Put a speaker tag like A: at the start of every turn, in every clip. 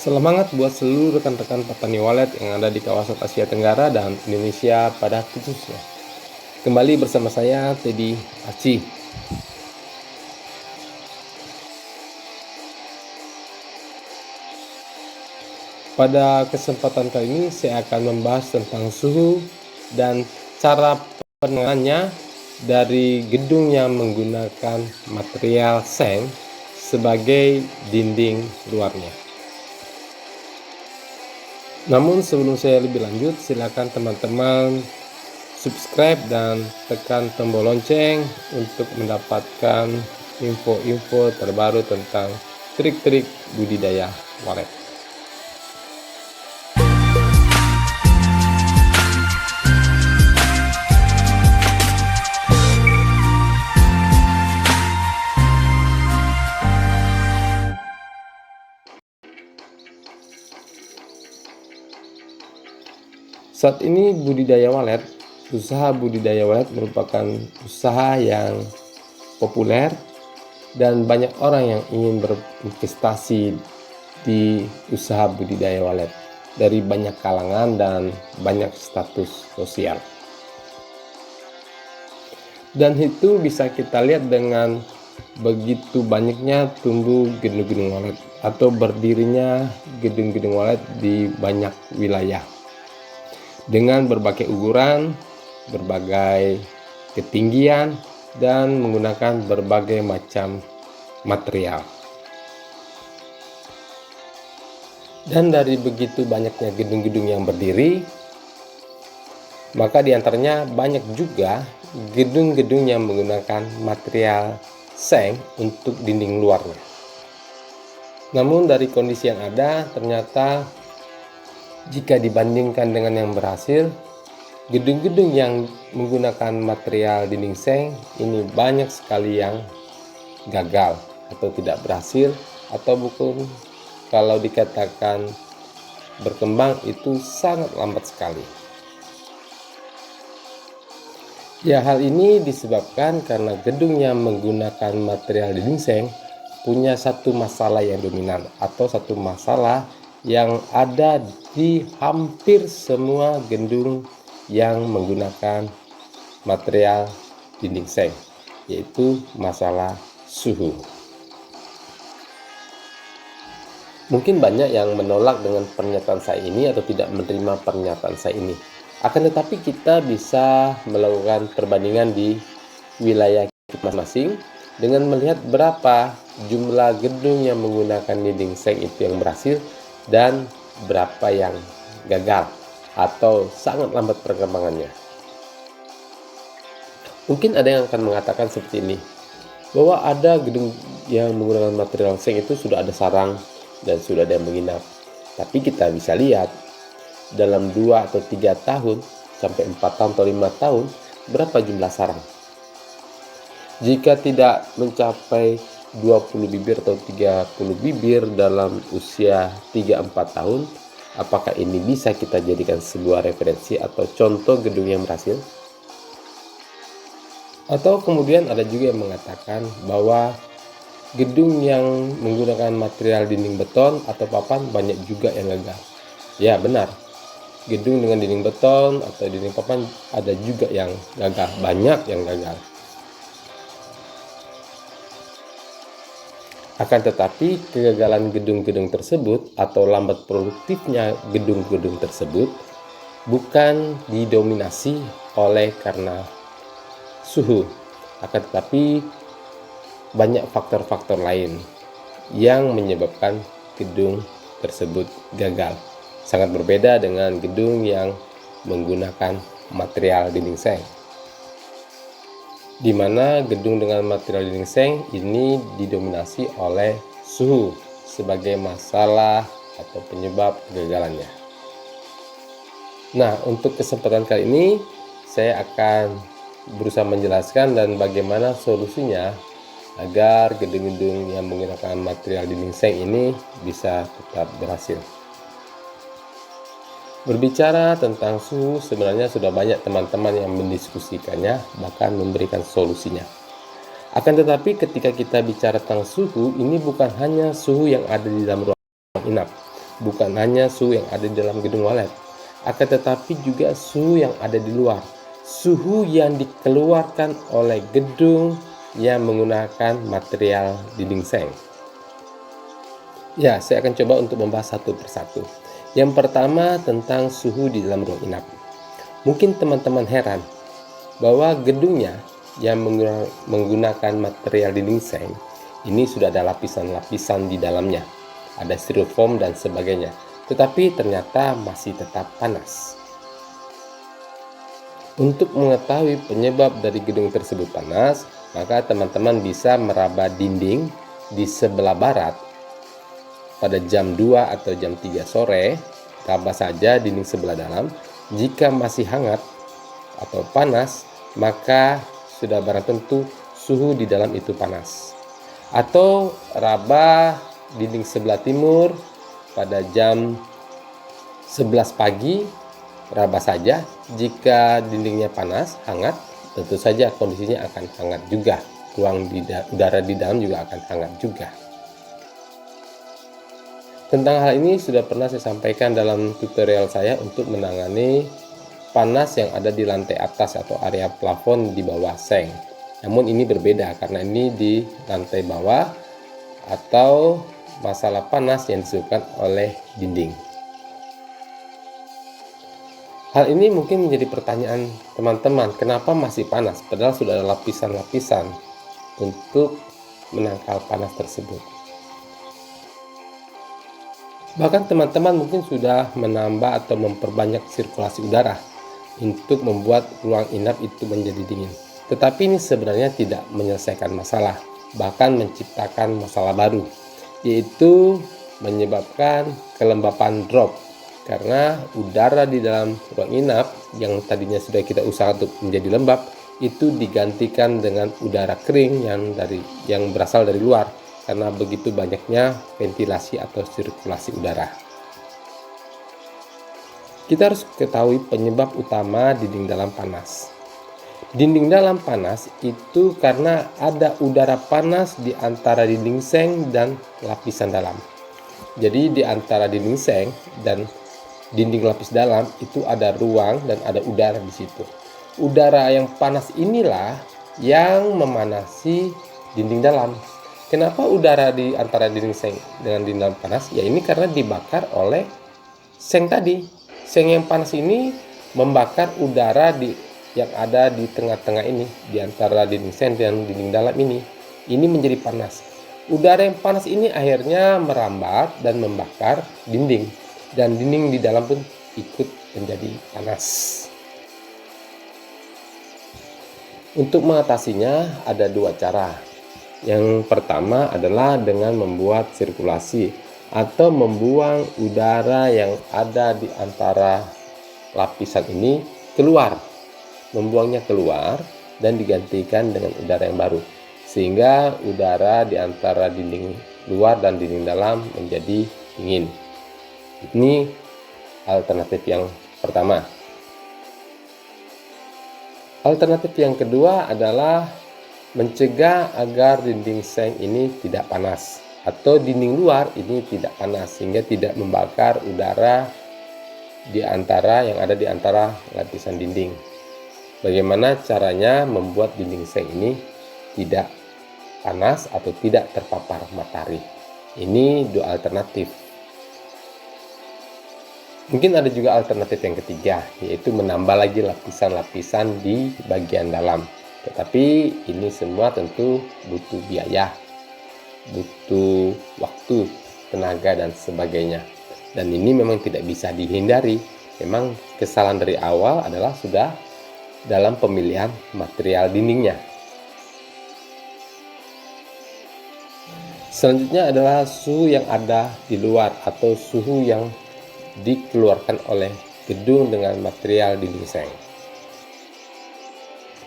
A: Semangat buat seluruh rekan-rekan petani walet yang ada di kawasan Asia Tenggara dan Indonesia pada khususnya. Kembali bersama saya, Teddy Aci. Pada kesempatan kali ini, saya akan membahas tentang suhu dan cara penanganannya dari gedung yang menggunakan material seng sebagai dinding luarnya. Namun sebelum saya lebih lanjut, silakan teman-teman subscribe dan tekan tombol lonceng untuk mendapatkan info-info terbaru tentang trik-trik budidaya walet. Saat ini usaha budidaya walet merupakan usaha yang populer dan banyak orang yang ingin berinvestasi di usaha budidaya walet dari banyak kalangan dan banyak status sosial. Dan itu bisa kita lihat dengan begitu banyaknya tumbuh gedung-gedung walet atau berdirinya gedung-gedung walet di banyak wilayah dengan berbagai ukuran, berbagai ketinggian, dan menggunakan berbagai macam material. Dan dari begitu banyaknya gedung-gedung yang berdiri, maka diantaranya banyak juga gedung-gedung yang menggunakan material seng untuk dinding luarnya. Namun dari kondisi yang ada, ternyata jika dibandingkan dengan yang berhasil, gedung-gedung yang menggunakan material dinding seng ini banyak sekali yang gagal atau tidak berhasil, atau bukan, kalau dikatakan berkembang itu sangat lambat sekali. Ya, hal ini disebabkan karena gedung yang menggunakan material dinding seng punya satu masalah yang dominan atau satu masalah yang ada di hampir semua gedung yang menggunakan material dinding seng, yaitu masalah suhu. Mungkin banyak yang menolak dengan pernyataan saya ini atau tidak menerima pernyataan saya ini. Akan tetapi kita bisa melakukan perbandingan di wilayah kita masing-masing dengan melihat berapa jumlah gedung yang menggunakan dinding seng itu yang berhasil dan berapa yang gagal atau sangat lambat perkembangannya. Mungkin ada yang akan mengatakan seperti ini, bahwa ada gedung yang menggunakan material seng itu sudah ada sarang dan sudah ada yang menginap. Tapi kita bisa lihat dalam 2 atau 3 tahun sampai 4 tahun atau 5 tahun berapa jumlah sarang. Jika tidak mencapai 20 bibir atau 30 bibir dalam usia 3-4 tahun, apakah ini bisa kita jadikan sebuah referensi atau contoh gedung yang berhasil? Atau kemudian ada juga yang mengatakan bahwa gedung yang menggunakan material dinding beton atau papan banyak juga yang gagal. Ya, benar. Gedung dengan dinding beton atau dinding papan ada juga yang gagal, banyak yang gagal. Akan tetapi kegagalan gedung-gedung tersebut atau lambat produktifnya gedung-gedung tersebut bukan didominasi oleh karena suhu, akan tetapi banyak faktor-faktor lain yang menyebabkan gedung tersebut gagal. Sangat berbeda dengan gedung yang menggunakan material dinding seng, di mana gedung dengan material dinding seng ini didominasi oleh suhu sebagai masalah atau penyebab kegagalannya. Nah, untuk kesempatan kali ini saya akan berusaha menjelaskan dan bagaimana solusinya agar gedung-gedung yang menggunakan material dinding seng ini bisa tetap berhasil. Berbicara tentang suhu, sebenarnya sudah banyak teman-teman yang mendiskusikannya, bahkan memberikan solusinya. Akan tetapi ketika kita bicara tentang suhu, ini bukan hanya suhu yang ada di dalam ruang inap, bukan hanya suhu yang ada di dalam gedung walet, akan tetapi juga suhu yang ada di luar, suhu yang dikeluarkan oleh gedung yang menggunakan material dinding seng. Ya, saya akan coba untuk membahas satu persatu. Yang pertama tentang suhu di dalam ruang inap. Mungkin teman-teman heran bahwa gedungnya yang menggunakan material dinding seng ini sudah ada lapisan-lapisan di dalamnya, ada styrofoam dan sebagainya, tetapi ternyata masih tetap panas. Untuk mengetahui penyebab dari gedung tersebut panas, maka teman-teman bisa meraba dinding di sebelah barat pada jam 2 atau jam 3 sore. Raba saja dinding sebelah dalam. Jika masih hangat atau panas, maka sudah barang tentu suhu di dalam itu panas. Atau raba dinding sebelah timur pada jam 11 pagi, raba saja. Jika dindingnya panas, hangat, tentu saja kondisinya akan hangat juga. Ruang udara di dalam juga akan hangat juga. Tentang hal ini sudah pernah saya sampaikan dalam tutorial saya untuk menangani panas yang ada di lantai atas atau area plafon di bawah seng. Namun ini berbeda karena ini di lantai bawah atau masalah panas yang disebabkan oleh dinding. Hal ini mungkin menjadi pertanyaan teman-teman, kenapa masih panas padahal sudah ada lapisan-lapisan untuk menangkal panas tersebut. Bahkan teman-teman mungkin sudah menambah atau memperbanyak sirkulasi udara untuk membuat ruang inap itu menjadi dingin. Tetapi ini sebenarnya tidak menyelesaikan masalah, bahkan menciptakan masalah baru, yaitu menyebabkan kelembapan drop. Karena udara di dalam ruang inap yang tadinya sudah kita usahakan untuk menjadi lembab, itu digantikan dengan udara kering yang berasal dari luar, karena begitu banyaknya ventilasi atau sirkulasi udara. Kita harus ketahui penyebab utama dinding dalam panas. Dinding dalam panas itu karena ada udara panas di antara dinding seng dan lapisan dalam. Jadi di antara dinding seng dan dinding lapis dalam itu ada ruang dan ada udara di situ. Udara yang panas inilah yang memanasi dinding dalam. Kenapa udara di antara dinding seng dengan dinding dalam panas? Ya ini karena dibakar oleh seng tadi. Seng yang panas ini membakar udara yang ada di tengah-tengah ini, di antara dinding seng dan dinding dalam ini. Ini menjadi panas. Udara yang panas ini akhirnya merambat dan membakar dinding. Dan dinding di dalam pun ikut menjadi panas. Untuk mengatasinya ada dua cara. Yang pertama adalah dengan membuat sirkulasi atau membuang udara yang ada di antara lapisan ini keluar. Membuangnya keluar dan digantikan dengan udara yang baru. Sehingga udara di antara dinding luar dan dinding dalam menjadi dingin. Ini alternatif yang pertama. Alternatif yang kedua adalah mencegah agar dinding seng ini tidak panas atau dinding luar ini tidak panas sehingga tidak membakar udara yang ada di antara lapisan dinding. Bagaimana caranya membuat dinding seng ini tidak panas atau tidak terpapar matahari? Ini dua alternatif. Mungkin ada juga alternatif yang ketiga, yaitu menambah lagi lapisan-lapisan di bagian dalam. Tetapi ini semua tentu butuh biaya, butuh waktu, tenaga, dan sebagainya. Dan ini memang tidak bisa dihindari. Memang kesalahan dari awal adalah sudah dalam pemilihan material dindingnya. Selanjutnya adalah suhu yang ada di luar atau suhu yang dikeluarkan oleh gedung dengan material dinding seng.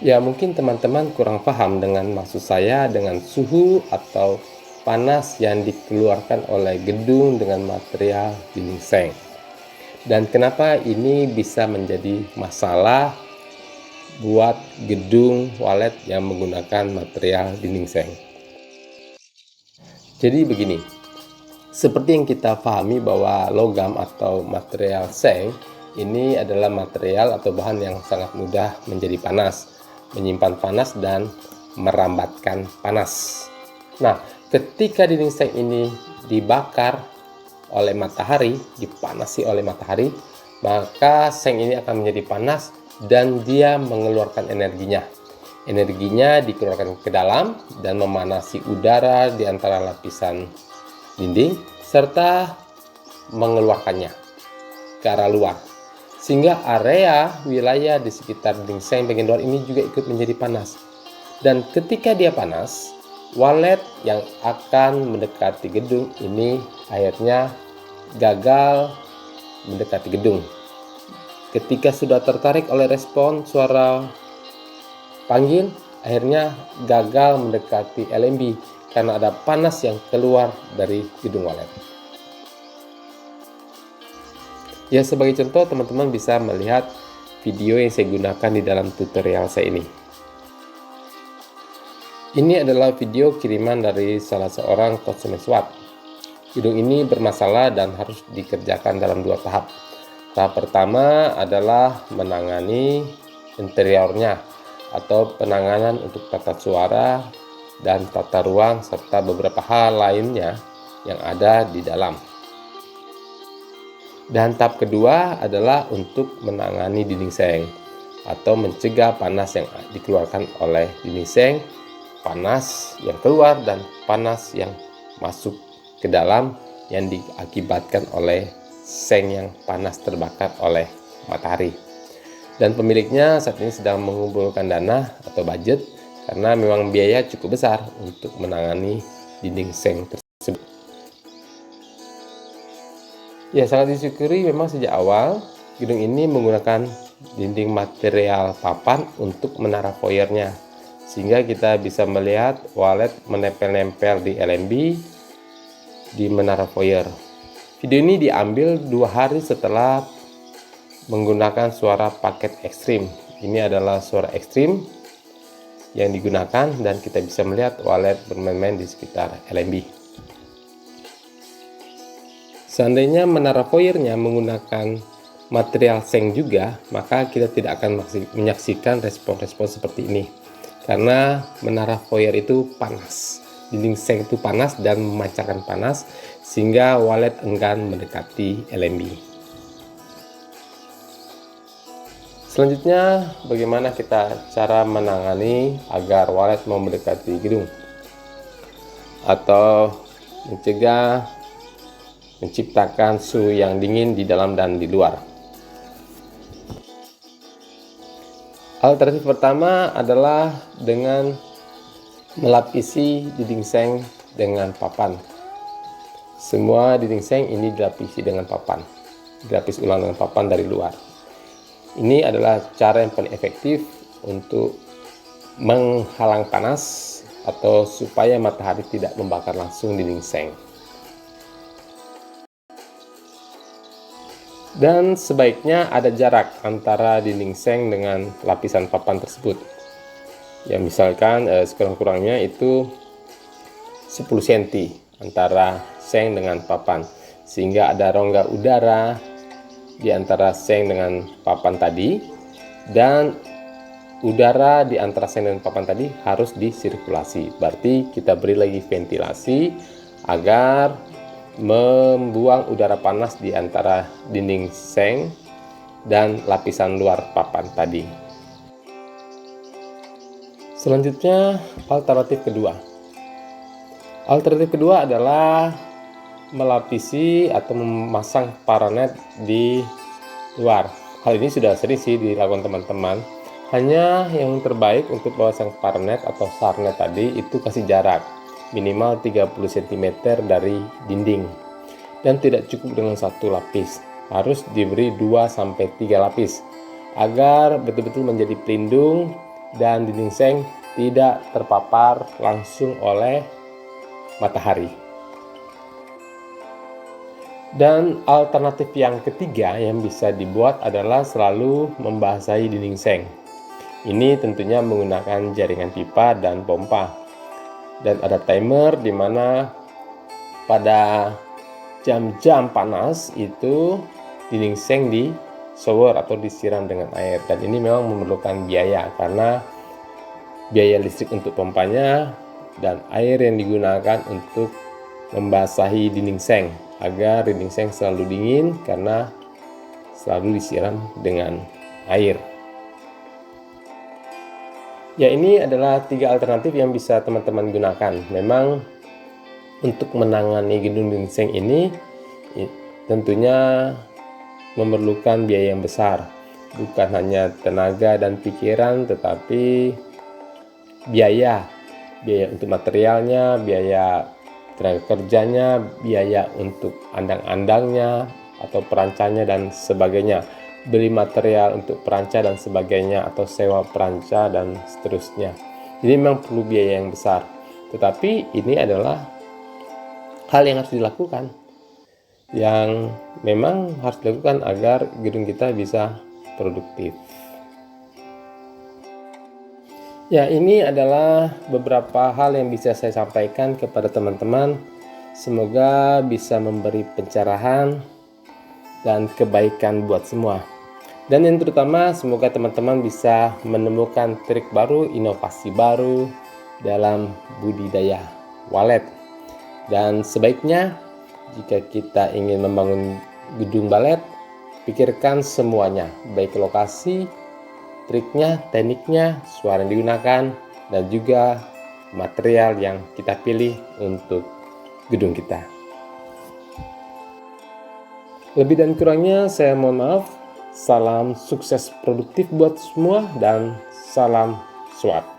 A: Ya, mungkin teman-teman kurang paham dengan maksud saya dengan suhu atau panas yang dikeluarkan oleh gedung dengan material dinding seng. Dan kenapa ini bisa menjadi masalah buat gedung walet yang menggunakan material dinding seng. Jadi begini, Seperti yang kita pahami bahwa logam atau material seng ini adalah material atau bahan yang sangat mudah menjadi panas, menyimpan panas dan merambatkan panas. Nah, ketika dinding seng ini dibakar oleh matahari, dipanasi oleh matahari, maka seng ini akan menjadi panas dan dia mengeluarkan energinya. Energinya dikeluarkan ke dalam dan memanasi udara di antara lapisan dinding serta mengeluarkannya ke arah luar, sehingga area wilayah di sekitar dinding seng bagian luar ini juga ikut menjadi panas. Dan ketika dia panas, walet yang akan mendekati gedung ini akhirnya gagal mendekati gedung. Ketika sudah tertarik oleh respon suara panggil, akhirnya gagal mendekati LMB karena ada panas yang keluar dari gedung walet. Ya, sebagai contoh, teman-teman bisa melihat video yang saya gunakan di dalam tutorial saya ini. Ini adalah video kiriman dari salah seorang konsumen SWAT. Gedung ini bermasalah dan harus dikerjakan dalam 2 tahap. Tahap pertama adalah menangani interiornya atau penanganan untuk tata suara dan tata ruang serta beberapa hal lainnya yang ada di dalam. Dan tahap kedua adalah untuk menangani dinding seng atau mencegah panas yang dikeluarkan oleh dinding seng, panas yang keluar dan panas yang masuk ke dalam yang diakibatkan oleh seng yang panas terbakar oleh matahari. Dan pemiliknya saat ini sedang mengumpulkan dana atau budget karena memang biaya cukup besar untuk menangani dinding seng tersebut. Ya, sangat disyukuri memang sejak awal gedung ini menggunakan dinding material papan untuk menara foyernya, sehingga kita bisa melihat walet menempel-nempel di LMB di menara foyer. Video ini diambil 2 hari setelah menggunakan suara paket ekstrim. Ini adalah suara ekstrim yang digunakan dan kita bisa melihat walet bermain-main di sekitar LMB. Seandainya menara foyernya menggunakan material seng juga, maka kita tidak akan menyaksikan respon-respon seperti ini. Karena menara foyer itu panas, dinding seng itu panas dan memancarkan panas, sehingga walet enggan mendekati LMB. Selanjutnya, bagaimana kita cara menangani agar walet mau mendekati gedung atau menciptakan suhu yang dingin di dalam dan di luar. Alternatif pertama adalah dengan melapisi dinding seng dengan papan. Semua dinding seng ini dilapisi dengan papan, dilapis ulang dengan papan dari luar. Ini adalah cara yang paling efektif untuk menghalang panas atau supaya matahari tidak membakar langsung dinding seng. Dan sebaiknya ada jarak antara dinding seng dengan lapisan papan tersebut. Ya, misalkan sekurang-kurangnya itu 10 cm antara seng dengan papan, sehingga ada rongga udara di antara seng dengan papan tadi, dan udara di antara seng dan papan tadi harus disirkulasi. Berarti kita beri lagi ventilasi agar membuang udara panas di antara dinding seng dan lapisan luar papan tadi. Selanjutnya, alternatif kedua adalah melapisi atau memasang paranet di luar. Hal ini sudah sering sih dilakukan teman-teman. Hanya yang terbaik untuk memasang paranet atau sarnet tadi itu kasih jarak minimal 30 cm dari dinding, dan tidak cukup dengan 1 lapis, harus diberi 2-3 lapis agar betul-betul menjadi pelindung dan dinding seng tidak terpapar langsung oleh matahari. Dan alternatif yang ketiga yang bisa dibuat adalah selalu membasahi dinding seng. Ini tentunya menggunakan jaringan pipa dan pompa. Dan ada timer di mana pada jam-jam panas itu dinding seng di shower atau disiram dengan air, dan ini memang memerlukan biaya karena biaya listrik untuk pompanya dan air yang digunakan untuk membasahi dinding seng agar dinding seng selalu dingin karena selalu disiram dengan air. Ya, ini adalah 3 alternatif yang bisa teman-teman gunakan. Memang untuk menangani gedung dinding seng ini tentunya memerlukan biaya yang besar, bukan hanya tenaga dan pikiran, tetapi biaya untuk materialnya, biaya tenaga kerjanya, biaya untuk andang-andangnya atau perancanya dan sebagainya, beli material untuk peranca dan sebagainya, atau sewa peranca dan seterusnya. Jadi memang perlu biaya yang besar, tetapi ini adalah hal yang harus dilakukan, yang memang harus dilakukan agar gedung kita bisa produktif. Ya, ini adalah beberapa hal yang bisa saya sampaikan kepada teman-teman. Semoga bisa memberi pencerahan dan kebaikan buat semua. Dan yang terutama, semoga teman-teman bisa menemukan trik baru, inovasi baru dalam budidaya walet. Dan sebaiknya, jika kita ingin membangun gedung balet, pikirkan semuanya, baik lokasi, triknya, tekniknya, suara yang digunakan, dan juga material yang kita pilih untuk gedung kita. Lebih dan kurangnya saya mohon maaf. Salam sukses produktif buat semua dan salam SWAT.